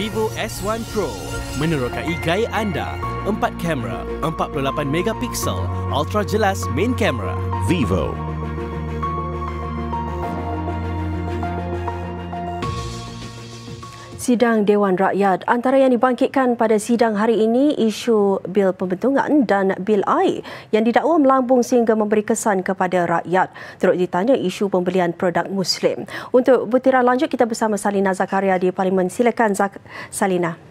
Vivo S1 Pro menerokai gaya anda. 4 kamera, 48 megapiksel, ultra jelas main kamera. Vivo. Sidang Dewan Rakyat. Antara yang dibangkitkan pada sidang hari ini isu bil pembentungan dan bil air yang didakwa melambung sehingga memberi kesan kepada rakyat. Turut ditanya isu pembelian produk Muslim. Untuk butiran lanjut kita bersama Salina Zakaria di Parlimen. Silakan Salina.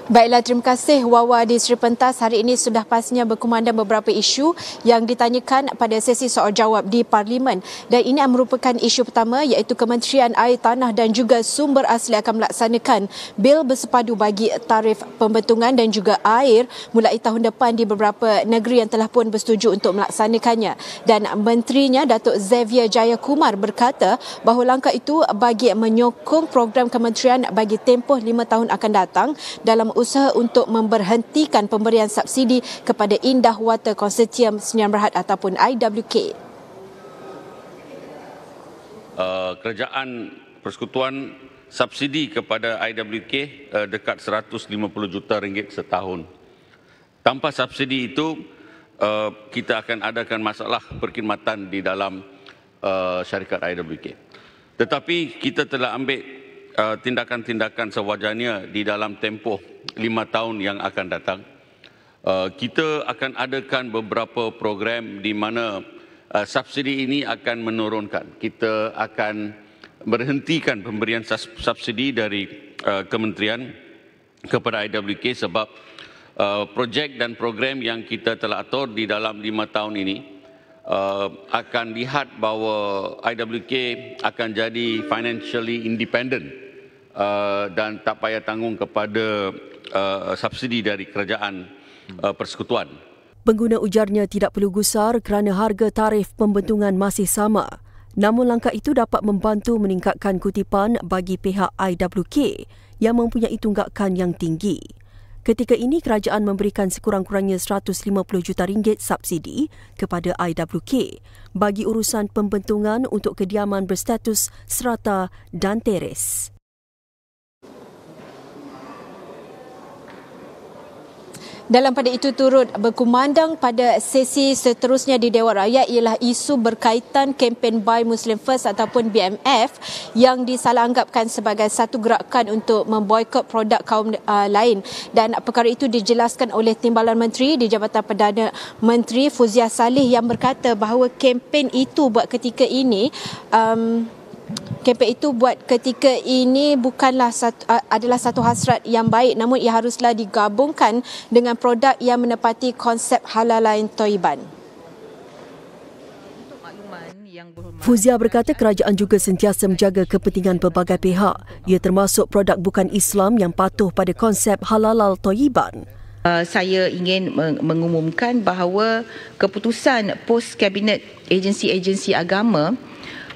Baiklah, terima kasih Wawa di Seri Pentas. Hari ini sudah pastinya berkumandang beberapa isu yang ditanyakan pada sesi soal jawab di Parlimen. Dan ini merupakan isu pertama iaitu Kementerian Air Tanah dan juga Sumber Asli akan melaksanakan bil bersepadu bagi tarif pembentungan dan juga air mulai tahun depan di beberapa negeri yang telah pun bersetuju untuk melaksanakannya. Dan menterinya Datuk Xavier Jayakumar berkata bahawa langkah itu bagi menyokong program kementerian bagi tempoh 5 tahun akan datang dalam usaha untuk memberhentikan pemberian subsidi kepada Indah Water Consortium Sdn Bhd ataupun IWK. Kerajaan Persekutuan subsidi kepada IWK dekat 150 juta ringgit setahun. Tanpa subsidi itu kita akan adakan masalah perkhidmatan di dalam syarikat IWK. Tetapi kita telah ambil tindakan-tindakan sewajarnya di dalam tempoh 5 tahun yang akan datang. Kita akan adakan beberapa program di mana subsidi ini akan menurunkan. Kita akan berhentikan pemberian subsidi dari kementerian kepada IWK sebab projek dan program yang kita telah atur di dalam 5 tahun ini akan lihat bahawa IWK akan jadi financially independent dan tak payah tanggung kepada subsidi dari kerajaan persekutuan. Pengguna ujarnya tidak perlu gusar kerana harga tarif pembentungan masih sama. Namun langkah itu dapat membantu meningkatkan kutipan bagi pihak IWK yang mempunyai tunggakan yang tinggi. Ketika ini kerajaan memberikan sekurang-kurangnya 150 juta ringgit subsidi kepada IWK bagi urusan pembentungan untuk kediaman berstatus serata dan teres. Dalam pada itu turut berkumandang pada sesi seterusnya di Dewan Rakyat ialah isu berkaitan kempen Buy Muslim First ataupun BMF yang disalanggapkan sebagai satu gerakan untuk memboikot produk kaum lain. Dan perkara itu dijelaskan oleh Timbalan Menteri di Jabatan Perdana Menteri Fuzia Salih yang berkata bahawa kempen itu buat ketika ini bukanlah adalah satu hasrat yang baik, namun ia haruslah digabungkan dengan produk yang menepati konsep halalan thayyiban. Fuzia berkata kerajaan juga sentiasa menjaga kepentingan pelbagai pihak. Ia termasuk produk bukan Islam yang patuh pada konsep halal thayyiban. Saya ingin mengumumkan bahawa keputusan pos kabinet agensi-agensi agama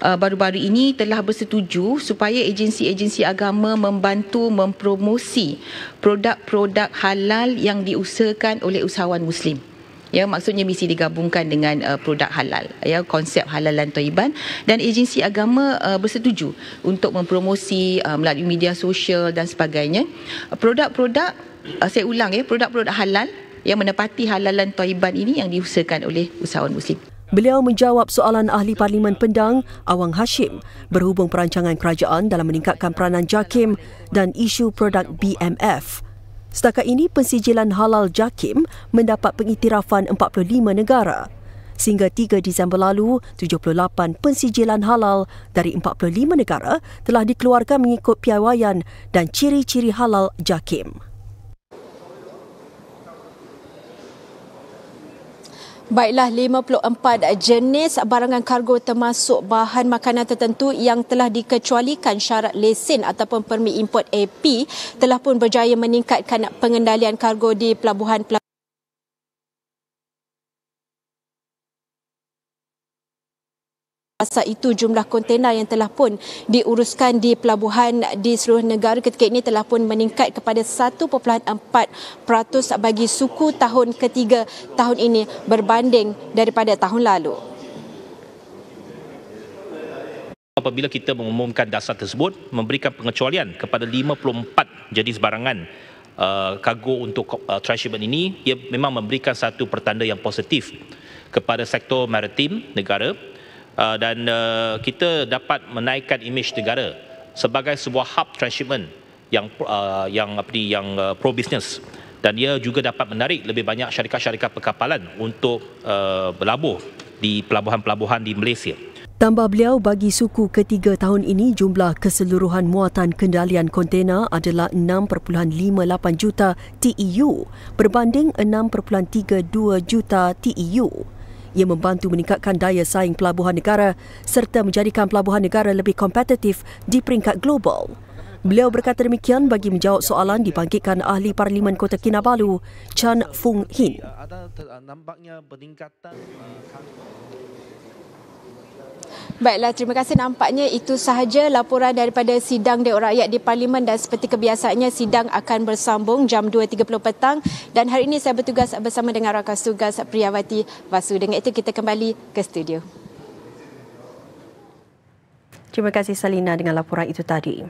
baru-baru ini telah bersetuju supaya agensi-agensi agama membantu mempromosi produk-produk halal yang diusahakan oleh usahawan Muslim. Ya, maksudnya mesti digabungkan dengan produk halal, ya, konsep halalan thayyiban, dan agensi agama bersetuju untuk mempromosi melalui media sosial dan sebagainya produk-produk, saya ulang ya, produk-produk halal yang menepati halalan thayyiban ini yang diusahakan oleh usahawan Muslim. Beliau menjawab soalan Ahli Parlimen Pendang, Awang Hashim, berhubung perancangan kerajaan dalam meningkatkan peranan JAKIM dan isu produk BMF. Setakat ini, pensijilan halal JAKIM mendapat pengiktirafan 45 negara. Sehingga 3 Disember lalu, 78 pensijilan halal dari 45 negara telah dikeluarkan mengikut piawaian dan ciri-ciri halal JAKIM. Baiklah, 54 jenis barangan kargo termasuk bahan makanan tertentu yang telah dikecualikan syarat lesen ataupun permit import AP telah pun berjaya meningkatkan pengendalian kargo di pelabuhan. Masa itu jumlah kontena yang telah pun diuruskan di pelabuhan di seluruh negara ketika ini telah pun meningkat kepada 1.4% bagi suku tahun ketiga tahun ini berbanding daripada tahun lalu. apabila kita mengumumkan dasar tersebut memberikan pengecualian kepada 54 jenis barangan kargo untuk transshipment ini, ia memang memberikan satu pertanda yang positif kepada sektor maritim negara dan kita dapat menaikkan imej negara sebagai sebuah hub transshipment yang pro business, dan ia juga dapat menarik lebih banyak syarikat-syarikat perkapalan untuk berlabuh di pelabuhan-pelabuhan di Malaysia. Tambah beliau, bagi suku ketiga tahun ini jumlah keseluruhan muatan kendalian kontena adalah 6.58 juta TEU berbanding 6.32 juta TEU. Ia membantu meningkatkan daya saing pelabuhan negara serta menjadikan pelabuhan negara lebih kompetitif di peringkat global. Beliau berkata demikian bagi menjawab soalan dibangkitkan Ahli Parlimen Kota Kinabalu, Chan Fung Hin. Baiklah, terima kasih. Nampaknya itu sahaja laporan daripada sidang Dewan Rakyat di Parlimen, dan seperti kebiasaannya sidang akan bersambung jam 2.30 petang, dan hari ini saya bertugas bersama dengan rakan tugas Priyawati Vasu. Dengan itu kita kembali ke studio. Terima kasih Salina dengan laporan itu tadi.